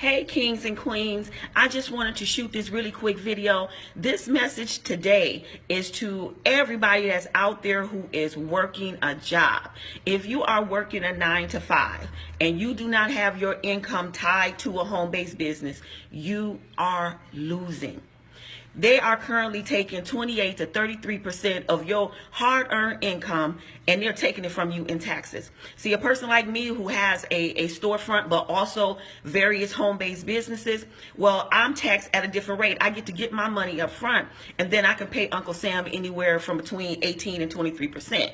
Hey kings and queens, I just wanted to shoot this really quick video. This message today is to everybody that's out there who is working a job. If you are working a 9 to 5 and you do not have your income tied to a home-based business, you are losing. They are currently taking 28 to 33% of your hard-earned income, and they're taking it from you in taxes. See, a person like me who has a storefront, but also various home-based businesses, well, I'm taxed at a different rate. I get to get my money up front, and then I can pay Uncle Sam anywhere from between 18 and 23%.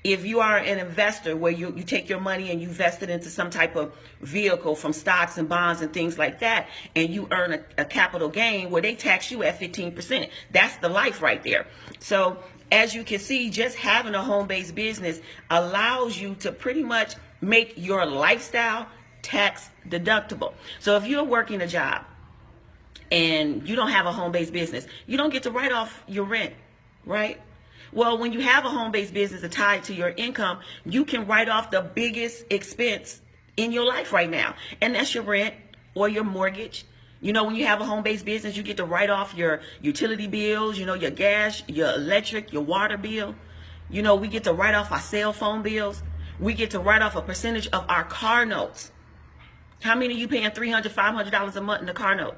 If you are an investor where you take your money and you invest it into some type of vehicle from stocks and bonds and things like that, and you earn a capital gain where they tax you at 15%, that's the life right there. So as you can see, just having a home-based business allows you to pretty much make your lifestyle tax deductible. So if you're working a job and you don't have a home-based business, you don't get to write off your rent, right? Well, when you have a home-based business tied to your income, you can write off the biggest expense in your life right now. And that's your rent or your mortgage. You know, when you have a home-based business, you get to write off your utility bills, you know, your gas, your electric, your water bill. You know, we get to write off our cell phone bills. We get to write off a percentage of our car notes. How many of you paying $300, $500 a month in a car note?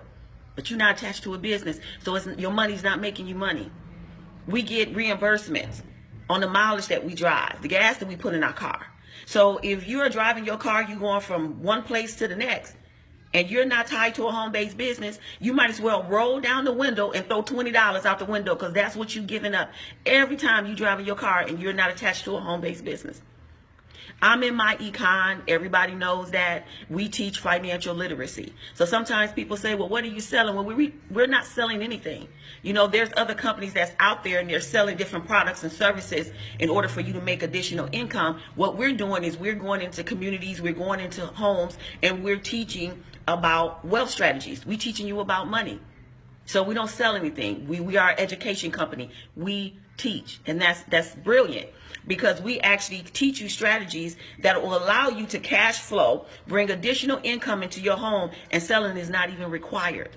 But you're not attached to a business, so your money's not making you money. We get reimbursements on the mileage that we drive, the gas that we put in our car. So if you're driving your car, you're going from one place to the next, and you're not tied to a home-based business, you might as well roll down the window and throw $20 out the window, because that's what you're giving up every time you drive in your car and you're not attached to a home-based business. I'm in myEcon. Everybody knows that we teach financial literacy. So sometimes people say, well, what are you selling? Well, we're not selling anything. You know, there's other companies that's out there and they're selling different products and services in order for you to make additional income. What we're doing is we're going into communities, we're going into homes, and we're teaching about wealth strategies. We're teaching you about money. So we don't sell anything. We are an education company. We teach, and that's brilliant, because we actually teach you strategies that will allow you to cash flow, bring additional income into your home, and selling is not even required.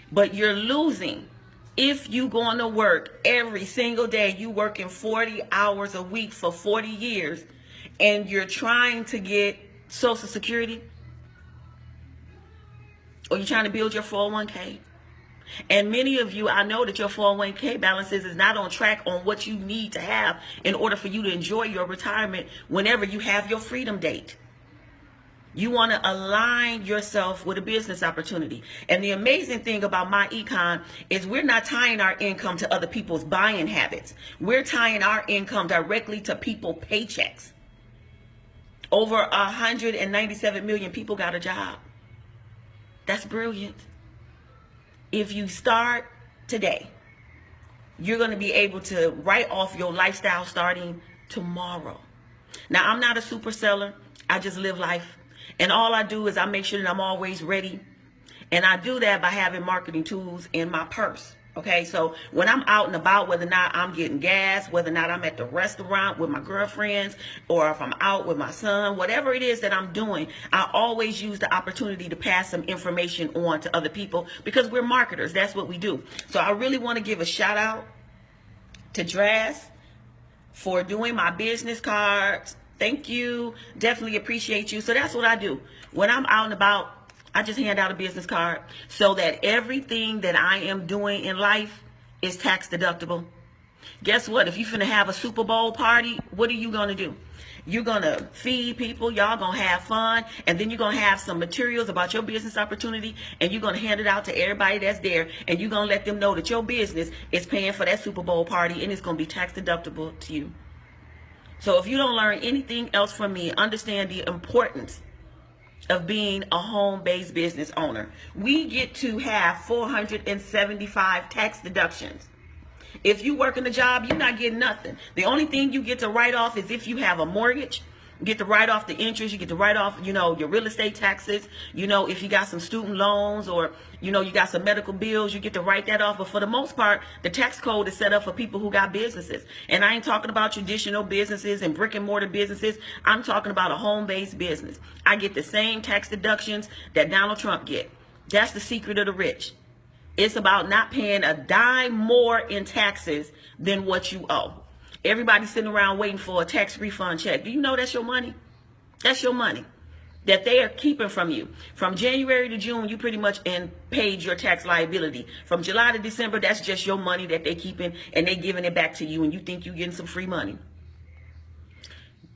But you're losing if you going to work every single day. You working 40 hours a week for 40 years, and you're trying to get Social Security, or you're trying to build your 401k. And many of you, I know that your 401k balances is not on track on what you need to have in order for you to enjoy your retirement whenever you have your freedom date. You want to align yourself with a business opportunity. And the amazing thing about myEcon is we're not tying our income to other people's buying habits. We're tying our income directly to people's paychecks. Over 197 million people got a job. That's brilliant. If you start today, you're going to be able to write off your lifestyle starting tomorrow. Now, I'm not a super seller. I just live life. And all I do is I make sure that I'm always ready. And I do that by having marketing tools in my purse. Okay, so when I'm out and about, whether or not I'm getting gas, whether or not I'm at the restaurant with my girlfriends, or if I'm out with my son, whatever it is that I'm doing, I always use the opportunity to pass some information on to other people, because we're marketers. That's what we do. So I really want to give a shout out to Dras for doing my business cards. Thank you. Definitely appreciate you. So that's what I do. When I'm out and about, I just hand out a business card so that everything that I am doing in life is tax deductible. Guess what? If you're finna have a Super Bowl party, what are you gonna do? You're gonna feed people, y'all gonna have fun, and then you're gonna have some materials about your business opportunity, and you're gonna hand it out to everybody that's there, and you're gonna let them know that your business is paying for that Super Bowl party, and it's gonna be tax deductible to you. So if you don't learn anything else from me, understand the importance of being a home-based business owner. We get to have 475 tax deductions. If you work in a job, you're not getting nothing. The only thing you get to write off is if you have a mortgage, You get to write off the interest. You get to write off, your real estate taxes. If you got some student loans or, you got some medical bills, you get to write that off. But for the most part, the tax code is set up for people who got businesses. And I ain't talking about traditional businesses and brick and mortar businesses. I'm talking about a home-based business. I get the same tax deductions that Donald Trump get. That's the secret of the rich. It's about not paying a dime more in taxes than what you owe. Everybody's sitting around waiting for a tax refund check. Do you know that's your money? That's your money that they are keeping from you. From January to June, you pretty much paid your tax liability. From July to December, that's just your money that they keeping, and they giving it back to you, and you think you're getting some free money.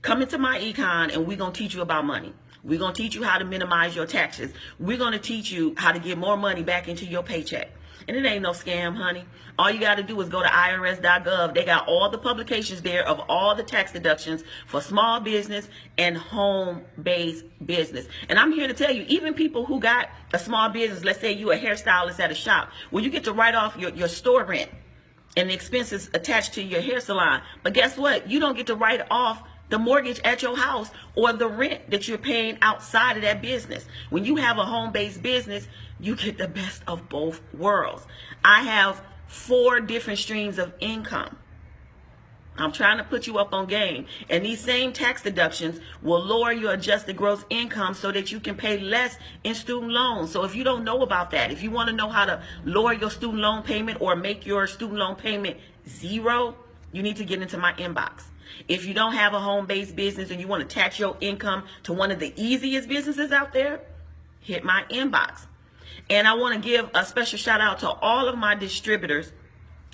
Come into myEcon, and we're going to teach you about money. We're going to teach you how to minimize your taxes. We're going to teach you how to get more money back into your paycheck. And it ain't no scam, honey. All you got to do is go to irs.gov. They got all the publications there of all the tax deductions for small business and home-based business. And I'm here to tell you, even people who got a small business, let's say you a hairstylist at a shop, well, you get to write off your store rent and the expenses attached to your hair salon. But guess what? You don't get to write off the mortgage at your house or the rent that you're paying outside of that business. When you have a home-based business, you get the best of both worlds. I have 4 different streams of income. I'm trying to put you up on game. And these same tax deductions will lower your adjusted gross income so that you can pay less in student loans. So if you don't know about that, if you want to know how to lower your student loan payment or make your student loan payment 0, you need to get into my inbox. If you don't have a home-based business and you want to attach your income to one of the easiest businesses out there, hit my inbox. And I want to give a special shout out to all of my distributors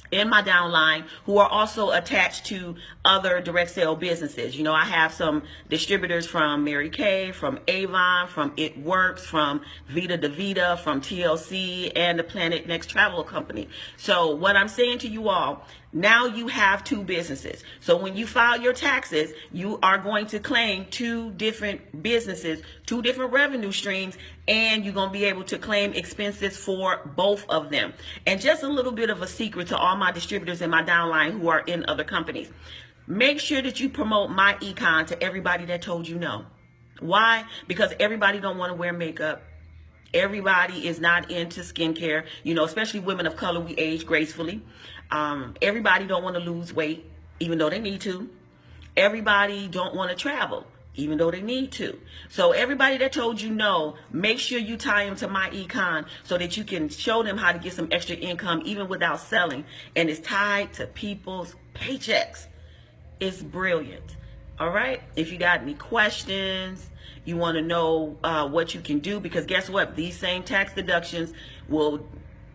in my downline who are also attached to other direct sale businesses. I have some distributors from Mary Kay, from Avon, from It Works, from Vita DeVita, from TLC, and the Planet Next Travel Company. So what I'm saying to you all, now you have 2 businesses. So when you file your taxes, you are going to claim 2 different businesses, 2 different revenue streams, and you're going to be able to claim expenses for both of them. And just a little bit of a secret to all my distributors in my downline who are in other companies. Make sure that you promote myEcon to everybody that told you no. Why? Because everybody don't want to wear makeup. Everybody is not into skincare, especially women of color. We age gracefully. Everybody don't want to lose weight, even though they need to. Everybody don't want to travel, even though they need to. So everybody that told you no, make sure you tie them to myEcon so that you can show them how to get some extra income even without selling. And it's tied to people's paychecks. It's brilliant. All right. If you got any questions, you want to know what you can do, because guess what? These same tax deductions will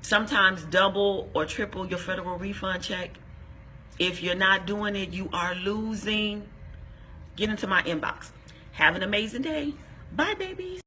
sometimes double or triple your federal refund check. If you're not doing it, you are losing. Get into my inbox. Have an amazing day. Bye, babies.